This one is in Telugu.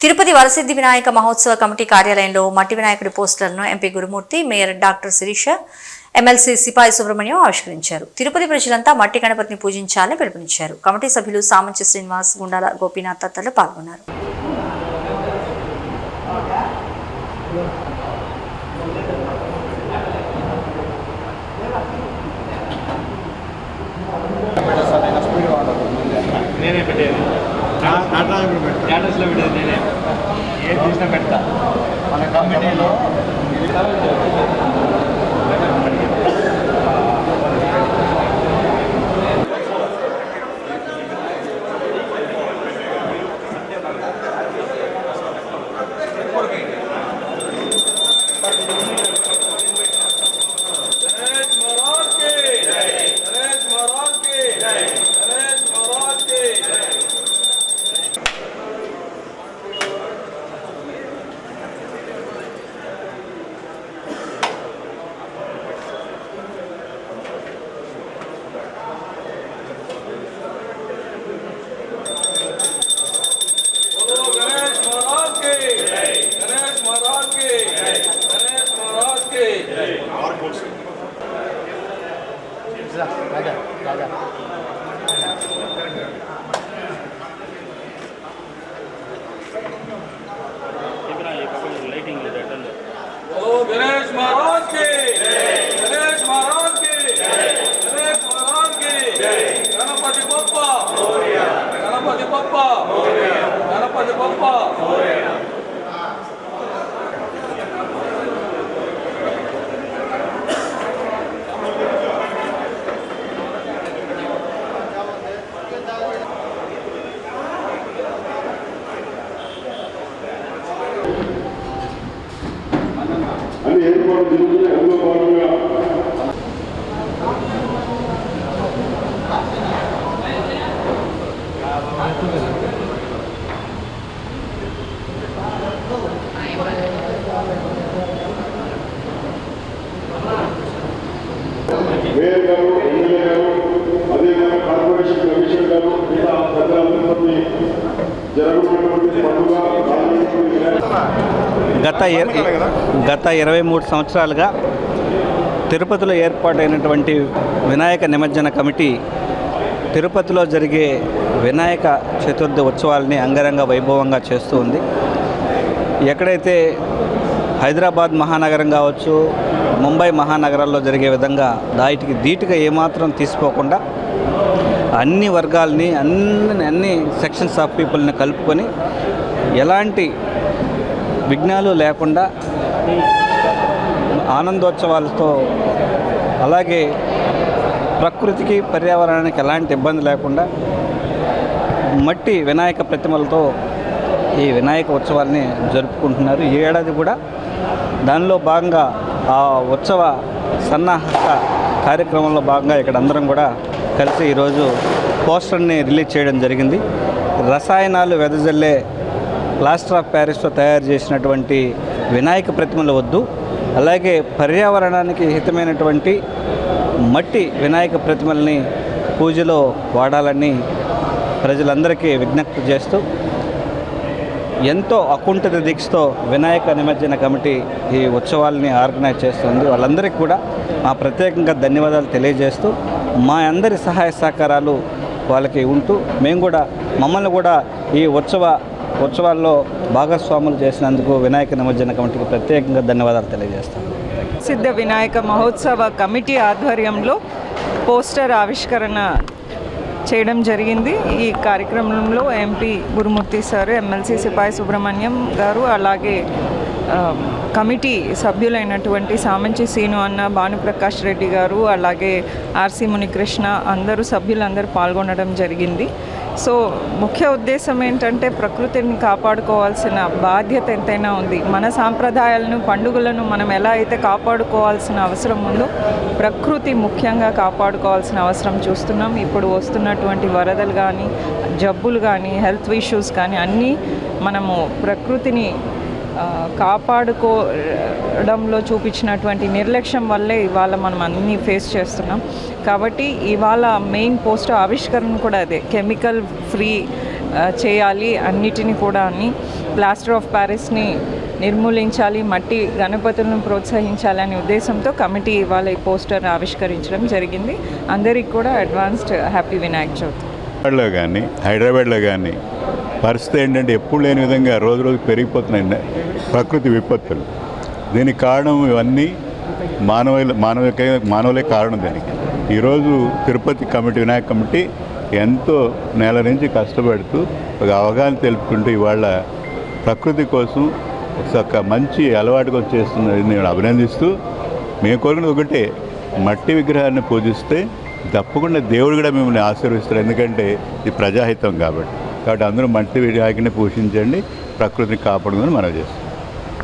తిరుపతి వరసిద్ధి వినాయక మహోత్సవ కమిటీ కార్యాలయంలో మట్టి వినాయకుడి పోస్టర్లను MP Gurumurthy, mayor doctor Sirisha, MLC Sipai Subrahmanyam ఆవిష్కరించారు. తిరుపతి ప్రజలంతా మట్టి గణపతిని పూజించాలని పిలుపునిచ్చారు. కమిటీ సభ్యులు సామంచి శ్రీనివాస్, గుండాల గోపీనాథ్ తదితరులు పాల్గొన్నారు. నేనే పెట్టేది స్టేటస్లో పెట్టేది నేనే ఏది తీసినా పెడతా మన కమిటీలో. गणेश महाराज के गणेश महाराज के गणेश महाराज के गणपति बप्पा गणपति बप्पा गणपति बप्पा. మేయర్ గారు, ఎమ్మెల్యే గారు, అదేవిధంగా కార్పొరేషన్ కమిషనర్ గారు, మిగతా ప్రజలందరినీ జరుగుతున్నటువంటి పండుగ గత 23 సంవత్సరాలుగా తిరుపతిలో ఏర్పాటైనటువంటి వినాయక నిమజ్జన కమిటీ తిరుపతిలో జరిగే వినాయక చతుర్థి ఉత్సవాలని అంగరంగ వైభవంగా చేస్తూ ఉంది. ఎక్కడైతే హైదరాబాద్ మహానగరం కావచ్చు, ముంబై మహానగరాల్లో జరిగే విధంగా దాటికి ధీటుగా ఏమాత్రం తీసుకోకుండా అన్ని వర్గాల్ని అన్ని సెక్షన్స్ ఆఫ్ పీపుల్ని కలుపుకొని ఎలాంటి విఘ్నాలు లేకుండా ఆనందోత్సవాలతో, అలాగే ప్రకృతికి పర్యావరణానికి ఎలాంటి ఇబ్బంది లేకుండా మట్టి వినాయక ప్రతిమలతో ఈ వినాయక ఉత్సవాల్ని జరుపుకుంటున్నారు. ఈ ఏడాది కూడా దానిలో భాగంగా ఆ ఉత్సవ సన్నాహక కార్యక్రమంలో భాగంగా ఇక్కడ అందరం కూడా కలిసి ఈరోజు పోస్టర్ని రిలీజ్ చేయడం జరిగింది. రసాయనాలు వెదజల్లే ప్లాస్టర్ ఆఫ్ ప్యారిస్తో తయారు చేసినటువంటి వినాయక ప్రతిమలు వద్దు, అలాగే పర్యావరణానికి హితమైనటువంటి మట్టి వినాయక ప్రతిమల్ని పూజలో వాడాలని ప్రజలందరికీ విజ్ఞప్తి చేస్తూ ఎంతో అకుంఠిత దీక్షతో వినాయక నిమజ్జన కమిటీ ఈ ఉత్సవాల్ని ఆర్గనైజ్ చేస్తుంది. వాళ్ళందరికీ కూడా మా ప్రత్యేకంగా ధన్యవాదాలు తెలియజేస్తూ మా అందరి సహాయ సహకారాలు వాళ్ళకి ఉంటూ మేము కూడా మమ్మల్ని కూడా ఈ ఉత్సవాల్లో భాగస్వాములు చేసినందుకు వినాయక నిమజ్జన కమిటీకి ప్రత్యేకంగా ధన్యవాదాలు తెలియజేస్తాం. సిద్ధ వినాయక మహోత్సవ కమిటీ ఆధ్వర్యంలో పోస్టర్ ఆవిష్కరణ చేయడం జరిగింది. ఈ కార్యక్రమంలో ఎంపీ గురుమూర్తి సార్, ఎమ్మెల్సీ సిపాయి సుబ్రహ్మణ్యం గారు, అలాగే కమిటీ సభ్యులైనటువంటి సామంచి సీను అన్న, భానుప్రకాష్ రెడ్డి గారు, అలాగే ఆర్సి మునికృష్ణ, సభ్యులందరూ పాల్గొనడం జరిగింది. సో ముఖ్య ఉద్దేశం ఏంటంటే ప్రకృతిని కాపాడుకోవాల్సిన బాధ్యత ఎంతైనా ఉంది. మన సాంప్రదాయాలను, పండుగలను మనం ఎలా అయితే కాపాడుకోవాల్సిన అవసరం ఉందో ప్రకృతి ముఖ్యంగా కాపాడుకోవాల్సిన అవసరం చూస్తున్నాం. ఇప్పుడు వస్తున్నటువంటి వరదలు కానీ, జబ్బులు కానీ, హెల్త్ ఇష్యూస్ కానీ అన్నీ మనము ప్రకృతిని కాపాడుకోవడంలో చూపించినటువంటి నిర్లక్ష్యం వల్లే ఇవాళ మనం అన్నీ ఫేస్ చేస్తున్నాం. కాబట్టి ఇవాళ మెయిన్ పోస్టర్ ఆవిష్కరణ కూడా అదే, కెమికల్ ఫ్రీ చేయాలి అన్నిటిని కూడా అని ప్లాస్టర్ ఆఫ్ ప్యారిస్ని నిర్మూలించాలి, మట్టి గణపతులను ప్రోత్సహించాలనే ఉద్దేశంతో కమిటీ ఇవాళ ఈ పోస్టర్ ఆవిష్కరించడం జరిగింది. అందరికీ కూడా అడ్వాన్స్డ్ హ్యాపీ వినాయక చవితి. కానీ హైదరాబాద్లో కానీ పరిస్థితి ఏంటంటే ఎప్పుడు లేని విధంగా రోజు రోజు పెరిగిపోతున్నాయి ప్రకృతి విపత్తులు. దీనికి కారణం ఇవన్నీ మానవులే కారణం దీనికి. ఈరోజు తిరుపతి కమిటీ, వినాయక కమిటీ ఎంతో నెల నుంచి కష్టపడుతూ ఒక అవగాహన తెలుపుకుంటూ ఇవాళ ప్రకృతి కోసం ఒక మంచి అలవాటు కోసం చేస్తున్నది నేను అభినందిస్తూ, మేము కోరుకున్నది ఒకటే, మట్టి విగ్రహాన్ని పూజిస్తే తప్పకుండా దేవుడు కూడా మిమ్మల్ని ఆశీర్వదిస్తారు. ఎందుకంటే ఇది ప్రజాహితం కాబట్టి అందరూ మట్టి విగ్రహాన్ని పూజించండి, ప్రకృతిని కాపాడుకొని మనం చేస్తాం.